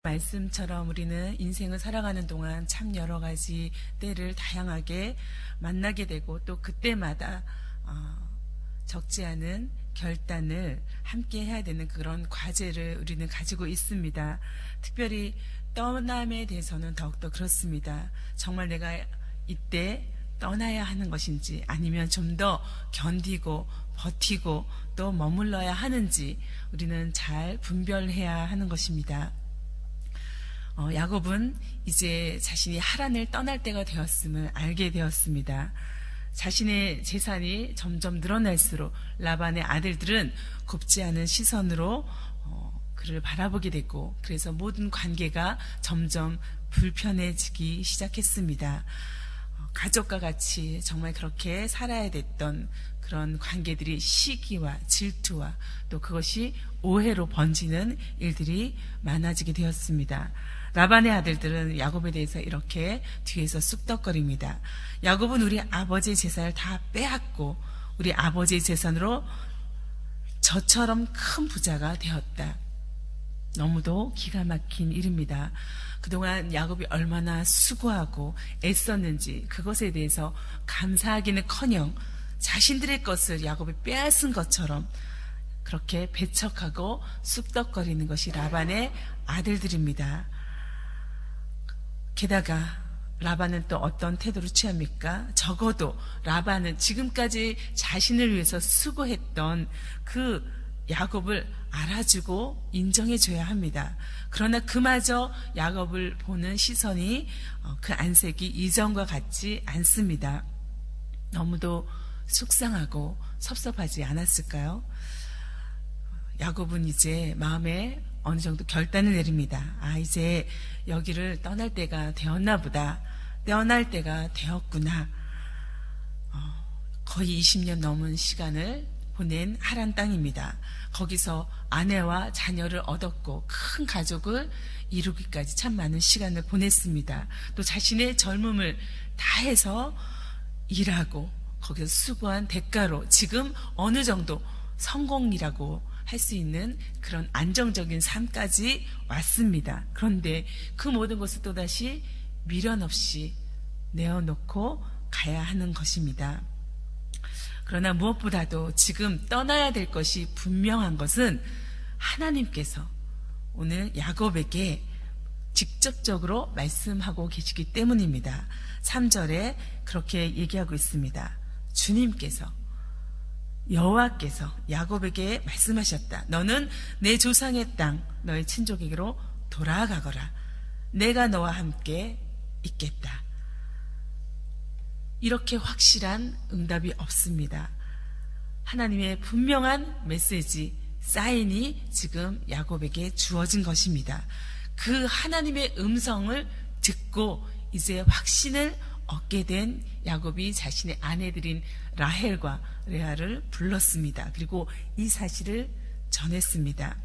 말씀처럼 우리는 인생을 살아가는 동안 참 여러 가지 때를 다양하게 만나게 되고 또 그때마다 적지 않은 결단을 함께 해야 되는 그런 과제를 우리는 가지고 있습니다. 특별히 떠남에 대해서는 더욱더 그렇습니다. 정말 내가 이때 떠나야 하는 것인지 아니면 좀 더 견디고 버티고 또 머물러야 하는지 우리는 잘 분별해야 하는 것입니다. 야곱은 이제 자신이 하란을 떠날 때가 되었음을 알게 되었습니다. 자신의 재산이 점점 늘어날수록 라반의 아들들은 곱지 않은 시선으로 그를 바라보게 됐고, 그래서 모든 관계가 점점 불편해지기 시작했습니다. 가족과 같이 정말 그렇게 살아야 됐던 그런 관계들이 시기와 질투와 또 그것이 오해로 번지는 일들이 많아지게 되었습니다. 라반의 아들들은 야곱에 대해서 이렇게 뒤에서 쑥덕거립니다. 야곱은 우리 아버지의 재산을 다 빼앗고 우리 아버지의 재산으로 저처럼 큰 부자가 되었다. 너무도 기가 막힌 일입니다. 그동안 야곱이 얼마나 수고하고 애썼는지 그것에 대해서 감사하기는커녕 자신들의 것을 야곱이 빼앗은 것처럼 그렇게 배척하고 쑥덕거리는 것이 라반의 아들들입니다. 게다가 라반은 또 어떤 태도를 취합니까? 적어도 라반은 지금까지 자신을 위해서 수고했던 그 야곱을 알아주고 인정해줘야 합니다. 그러나 그마저 야곱을 보는 시선이 그 안색이 이전과 같지 않습니다. 너무도 속상하고 섭섭하지 않았을까요? 야곱은 이제 마음에 어느 정도 결단을 내립니다. 이제 여기를 떠날 때가 되었나 보다. 떠날 때가 되었구나. 거의 20년 넘은 시간을 보낸 하란 땅입니다. 거기서 아내와 자녀를 얻었고 큰 가족을 이루기까지 참 많은 시간을 보냈습니다. 또 자신의 젊음을 다해서 일하고 거기서 수고한 대가로 지금 어느 정도 성공이라고 할 수 있는 그런 안정적인 삶까지 왔습니다. 그런데 그 모든 것을 또다시 미련 없이 내어놓고 가야 하는 것입니다. 그러나 무엇보다도 지금 떠나야 될 것이 분명한 것은 하나님께서 오늘 야곱에게 직접적으로 말씀하고 계시기 때문입니다. 3절에 그렇게 얘기하고 있습니다. 주님께서 여호와께서 야곱에게 말씀하셨다. 너는 내 조상의 땅 너의 친족에게로 돌아가거라. 내가 너와 함께 있겠다. 이렇게 확실한 응답이 없습니다. 하나님의 분명한 메시지, 사인이 지금 야곱에게 주어진 것입니다. 그 하나님의 음성을 듣고 이제 확신을 얻게 된 야곱이 자신의 아내들인 라헬과 레아를 불렀습니다. 그리고 이 사실을 전했습니다.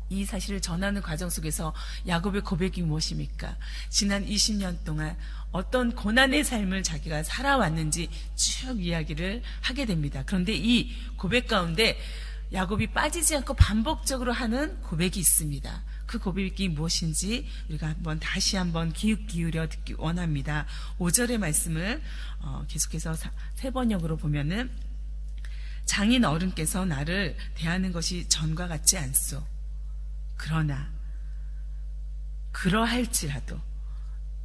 이 사실을 전하는 과정 속에서 야곱의 고백이 무엇입니까? 지난 20년 동안 어떤 고난의 삶을 자기가 살아왔는지 쭉 이야기를 하게 됩니다. 그런데 이 고백 가운데 야곱이 빠지지 않고 반복적으로 하는 고백이 있습니다. 그 고백이 무엇인지 우리가 다시 한번 기울여 듣기 원합니다. 5절의 말씀을 계속해서 세 번역으로 보면은 장인 어른께서 나를 대하는 것이 전과 같지 않소. 그러나 그러할지라도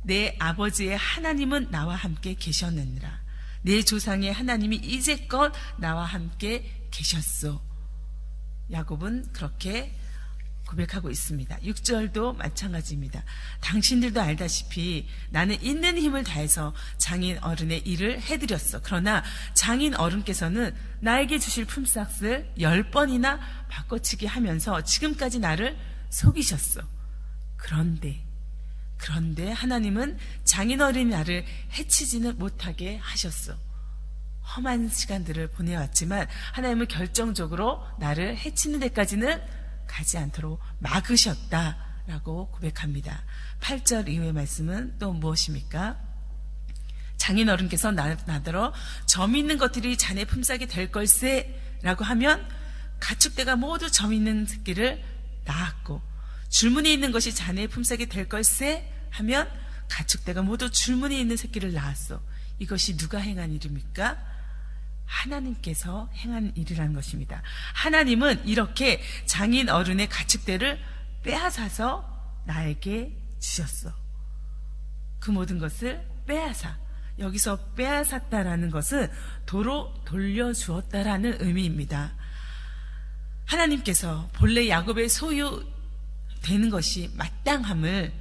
내 아버지의 하나님은 나와 함께 계셨느니라. 내 조상의 하나님이 이제껏 나와 함께 계셨소. 야곱은 그렇게 고백하고 있습니다. 6절도 마찬가지입니다. 당신들도 알다시피 나는 있는 힘을 다해서 장인 어른의 일을 해드렸어. 그러나 장인 어른께서는 나에게 주실 품삯을 10번이나 바꿔치기 하면서 지금까지 나를 속이셨어. 그런데 하나님은 장인 어른이 나를 해치지는 못하게 하셨어. 험한 시간들을 보내왔지만 하나님은 결정적으로 나를 해치는 데까지는 가지 않도록 막으셨다라고 고백합니다. 8절 이후의 말씀은 또 무엇입니까? 장인 어른께서 나더러 점 있는 것들이 자네 품삯이 될 걸세 라고 하면 가축대가 모두 점 있는 새끼를 낳았고 줄무늬 있는 것이 자네의 품삯이 될 걸세 하면 가축대가 모두 줄무늬 있는 새끼를 낳았어. 이것이 누가 행한 일입니까? 하나님께서 행한 일이라는 것입니다. 하나님은 이렇게 장인 어른의 가축대를 빼앗아서 나에게 주셨어. 그 모든 것을 빼앗아. 여기서 빼앗았다라는 것은 도로 돌려주었다라는 의미입니다. 하나님께서 본래 야곱의 소유되는 것이 마땅함을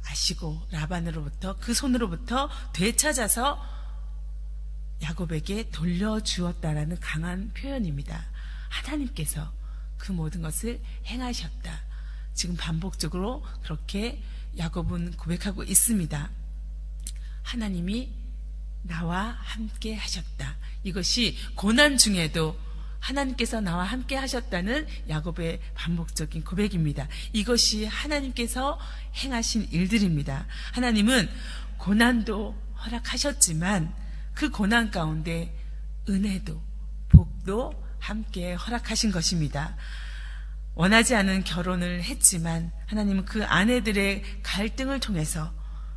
아시고 라반으로부터 그 손으로부터 되찾아서 야곱에게 돌려주었다라는 강한 표현입니다. 하나님께서 그 모든 것을 행하셨다. 지금 반복적으로 그렇게 야곱은 고백하고 있습니다. 하나님이 나와 함께 하셨다. 이것이 고난 중에도 하나님께서 나와 함께 하셨다는 야곱의 반복적인 고백입니다. 이것이 하나님께서 행하신 일들입니다. 하나님은 고난도 허락하셨지만 그 고난 가운데 은혜도 복도 함께 허락하신 것입니다. 원하지 않은 결혼을 했지만 하나님은 그 아내들의 갈등을 통해서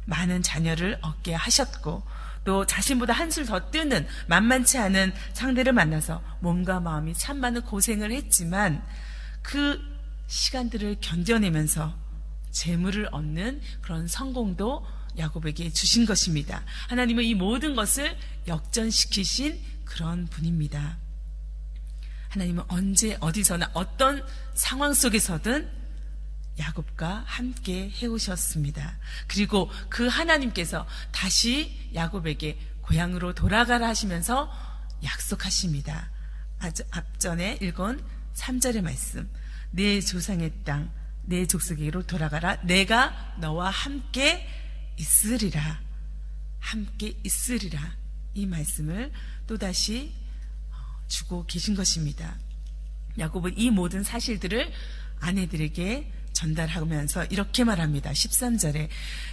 많은 자녀를 얻게 하셨고, 또 자신보다 한술 더 뜨는 만만치 않은 상대를 만나서 몸과 마음이 참 많은 고생을 했지만 그 시간들을 견뎌내면서 재물을 얻는 그런 성공도 야곱에게 주신 것입니다. 하나님은 이 모든 것을 역전시키신 그런 분입니다. 하나님은 언제 어디서나 어떤 상황 속에서든 야곱과 함께 해오셨습니다. 그리고 그 하나님께서 다시 야곱에게 고향으로 돌아가라 하시면서 약속하십니다. 앞전에 읽은 3절의 말씀, 내 조상의 땅, 내 족속에게로 돌아가라. 내가 너와 함께 있으리라. 함께 있으리라. 이 말씀을 또다시 주고 계신 것입니다. 야곱은 이 모든 사실들을 아내들에게 전달하면서 이렇게 말합니다. 13절에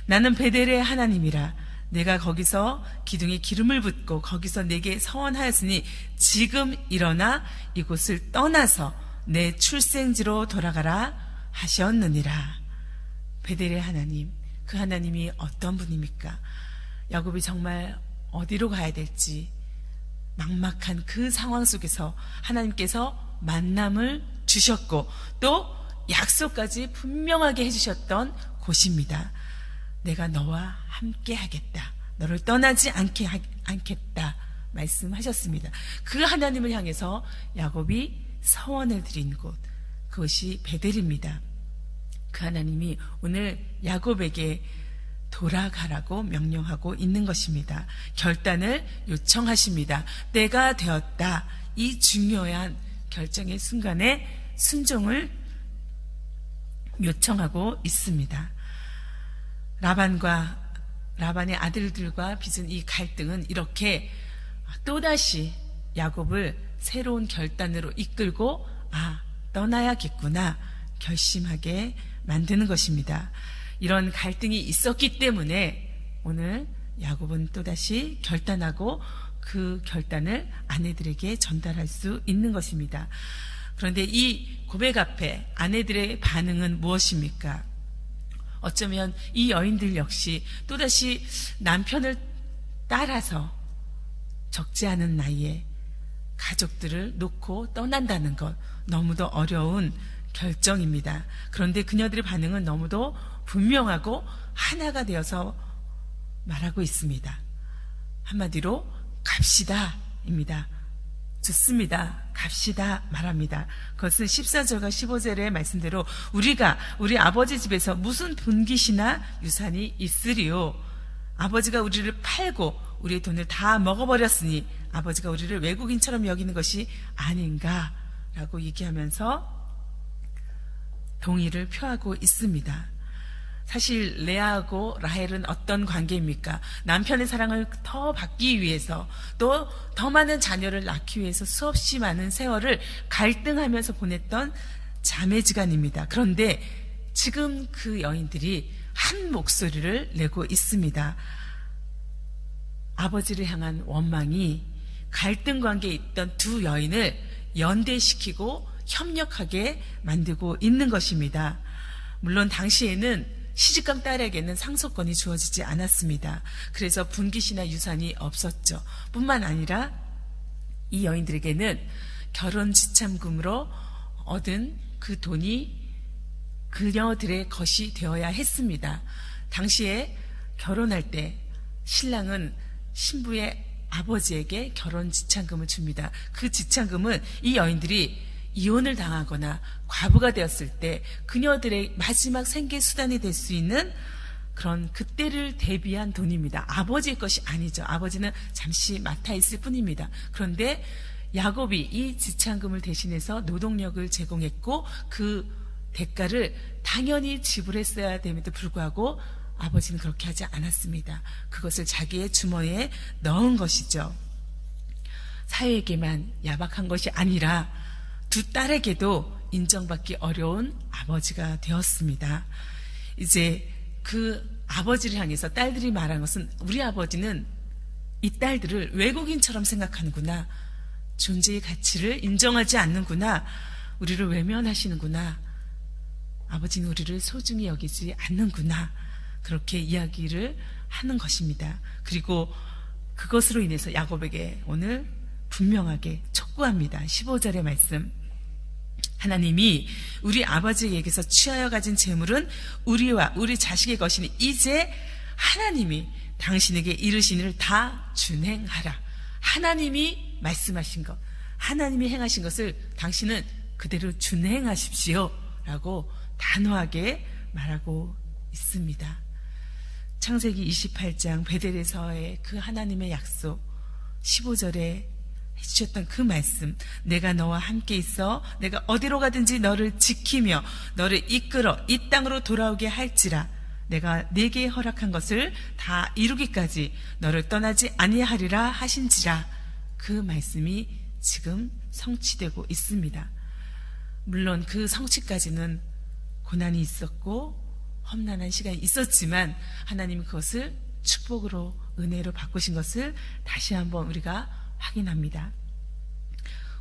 나는 베델의 하나님이라. 내가 거기서 기둥에 기름을 붓고 거기서 내게 서원하였으니 지금 일어나 이곳을 떠나서 내 출생지로 돌아가라 하셨느니라. 베델의 하나님, 그 하나님이 어떤 분입니까? 야곱이 정말 어디로 가야 될지 막막한 그 상황 속에서 하나님께서 만남을 주셨고 또 약속까지 분명하게 해주셨던 곳입니다. 내가 너와 함께 하겠다. 너를 떠나지 않겠다 말씀하셨습니다. 그 하나님을 향해서 야곱이 서원을 드린 곳, 그것이 베델입니다. 그 하나님이 오늘 야곱에게 돌아가라고 명령하고 있는 것입니다. 결단을 요청하십니다. 때가 되었다. 이 중요한 결정의 순간에 순종을 요청하고 있습니다. 라반의 아들들과 빚은 이 갈등은 이렇게 또다시 야곱을 새로운 결단으로 이끌고 떠나야겠구나 결심하게 만드는 것입니다. 이런 갈등이 있었기 때문에 오늘 야곱은 또다시 결단하고 그 결단을 아내들에게 전달할 수 있는 것입니다. 그런데 이 고백 앞에 아내들의 반응은 무엇입니까? 어쩌면 이 여인들 역시 또다시 남편을 따라서 적지 않은 나이에 가족들을 놓고 떠난다는 것, 너무도 어려운 결정입니다. 그런데 그녀들의 반응은 너무도 분명하고 하나가 되어서 말하고 있습니다. 한마디로 갑시다입니다. 좋습니다. 갑시다 말합니다. 그것은 14절과 15절의 말씀대로 우리가 우리 아버지 집에서 무슨 분깃이나 유산이 있으리요. 아버지가 우리를 팔고 우리의 돈을 다 먹어버렸으니 아버지가 우리를 외국인처럼 여기는 것이 아닌가라고 얘기하면서 동의를 표하고 있습니다. 사실 레아하고 라헬은 어떤 관계입니까? 남편의 사랑을 더 받기 위해서 또 더 많은 자녀를 낳기 위해서 수없이 많은 세월을 갈등하면서 보냈던 자매지간입니다. 그런데 지금 그 여인들이 한 목소리를 내고 있습니다. 아버지를 향한 원망이 갈등 관계에 있던 두 여인을 연대시키고 협력하게 만들고 있는 것입니다. 물론 당시에는 시집간 딸에게는 상속권이 주어지지 않았습니다. 그래서 분깃이나 유산이 없었죠. 뿐만 아니라 이 여인들에게는 결혼 지참금으로 얻은 그 돈이 그녀들의 것이 되어야 했습니다. 당시에 결혼할 때 신랑은 신부의 아버지에게 결혼 지참금을 줍니다. 그 지참금은 이 여인들이 이혼을 당하거나 과부가 되었을 때 그녀들의 마지막 생계 수단이 될 수 있는 그런 그때를 대비한 돈입니다. 아버지의 것이 아니죠. 아버지는 잠시 맡아 있을 뿐입니다. 그런데 야곱이 이 지참금을 대신해서 노동력을 제공했고 그 대가를 당연히 지불했어야 됨에도 불구하고 아버지는 그렇게 하지 않았습니다. 그것을 자기의 주머니에 넣은 것이죠. 사회에게만 야박한 것이 아니라 두 딸에게도 인정받기 어려운 아버지가 되었습니다. 이제 그 아버지를 향해서 딸들이 말한 것은 우리 아버지는 이 딸들을 외국인처럼 생각하는구나. 존재의 가치를 인정하지 않는구나. 우리를 외면하시는구나. 아버지는 우리를 소중히 여기지 않는구나. 그렇게 이야기를 하는 것입니다. 그리고 그것으로 인해서 야곱에게 오늘 분명하게 촉구합니다. 15절의 말씀. 하나님이 우리 아버지에게서 취하여 가진 재물은 우리와 우리 자식의 것이니 이제 하나님이 당신에게 이르신 일을 다 준행하라. 하나님이 말씀하신 것, 하나님이 행하신 것을 당신은 그대로 준행하십시오 라고 단호하게 말하고 있습니다. 창세기 28장 베델에서의 그 하나님의 약속 15절에 해주셨던 그 말씀, 내가 너와 함께 있어 내가 어디로 가든지 너를 지키며 너를 이끌어 이 땅으로 돌아오게 할지라 내가 네게 허락한 것을 다 이루기까지 너를 떠나지 아니하리라 하신지라. 그 말씀이 지금 성취되고 있습니다. 물론 그 성취까지는 고난이 있었고 험난한 시간이 있었지만 하나님이 그것을 축복으로 은혜로 바꾸신 것을 다시 한번 우리가 확인합니다.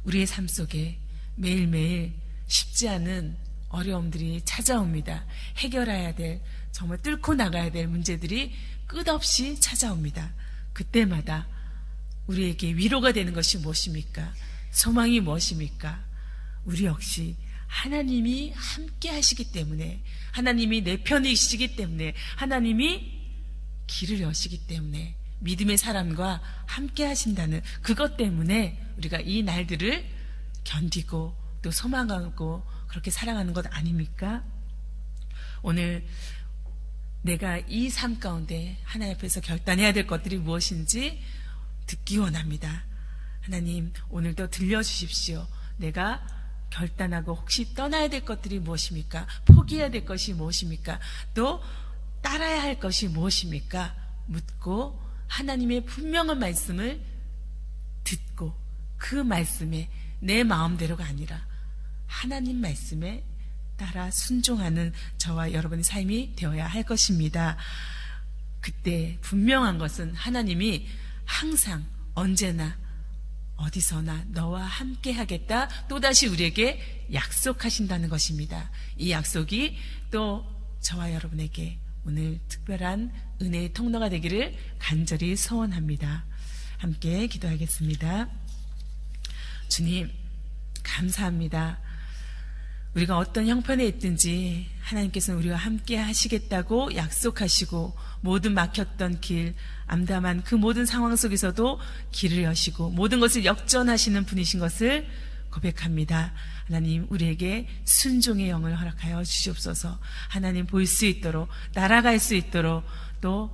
우리의 삶 속에 매일매일 쉽지 않은 어려움들이 찾아옵니다. 해결해야 될, 정말 뚫고 나가야 될 문제들이 끝없이 찾아옵니다. 그때마다 우리에게 위로가 되는 것이 무엇입니까? 소망이 무엇입니까? 우리 역시 하나님이 함께 하시기 때문에, 하나님이 내 편이시기 때문에, 하나님이 길을 여시기 때문에, 믿음의 사람과 함께 하신다는 그것 때문에 우리가 이 날들을 견디고 또 소망하고 그렇게 살아가는 것 아닙니까? 오늘 내가 이 삶 가운데 하나님 앞에서 결단해야 될 것들이 무엇인지 듣기 원합니다. 하나님, 오늘도 들려주십시오. 내가 결단하고 혹시 떠나야 될 것들이 무엇입니까? 포기해야 될 것이 무엇입니까? 또 따라야 할 것이 무엇입니까? 묻고 하나님의 분명한 말씀을 듣고 그 말씀에 내 마음대로가 아니라 하나님 말씀에 따라 순종하는 저와 여러분의 삶이 되어야 할 것입니다. 그때 분명한 것은 하나님이 항상 언제나 어디서나 너와 함께 하겠다 또다시 우리에게 약속하신다는 것입니다. 이 약속이 또 저와 여러분에게 오늘 특별한 은혜의 통로가 되기를 간절히 소원합니다. 함께 기도하겠습니다. 주님, 감사합니다. 우리가 어떤 형편에 있든지 하나님께서는 우리와 함께 하시겠다고 약속하시고 모든 막혔던 길, 암담한 그 모든 상황 속에서도 길을 여시고 모든 것을 역전하시는 분이신 것을 고백합니다. 하나님, 우리에게 순종의 영을 허락하여 주시옵소서. 하나님 볼 수 있도록, 날아갈 수 있도록, 또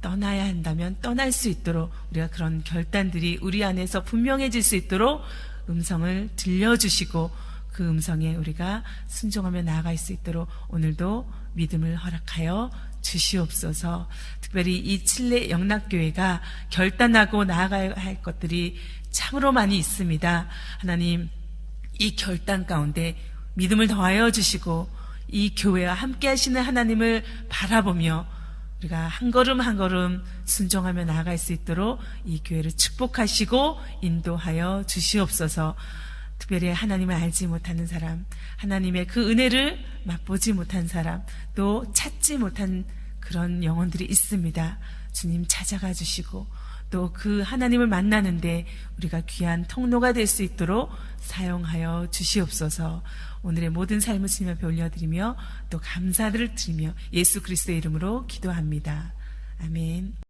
떠나야 한다면 떠날 수 있도록 우리가 그런 결단들이 우리 안에서 분명해질 수 있도록 음성을 들려주시고 그 음성에 우리가 순종하며 나아갈 수 있도록 오늘도 믿음을 허락하여 주시옵소서. 특별히 이 칠레 영락교회가 결단하고 나아가야 할 것들이 참으로 많이 있습니다. 하나님, 이 결단 가운데 믿음을 더하여 주시고 이 교회와 함께 하시는 하나님을 바라보며 우리가 한 걸음 한 걸음 순종하며 나아갈 수 있도록 이 교회를 축복하시고 인도하여 주시옵소서. 특별히 하나님을 알지 못하는 사람, 하나님의 그 은혜를 맛보지 못한 사람, 또 찾지 못한 그런 영혼들이 있습니다. 주님 찾아가 주시고 또 그 하나님을 만나는데 우리가 귀한 통로가 될 수 있도록 사용하여 주시옵소서. 오늘의 모든 삶을 주님 앞에 올려드리며 또 감사를 드리며 예수 그리스도의 이름으로 기도합니다. 아멘.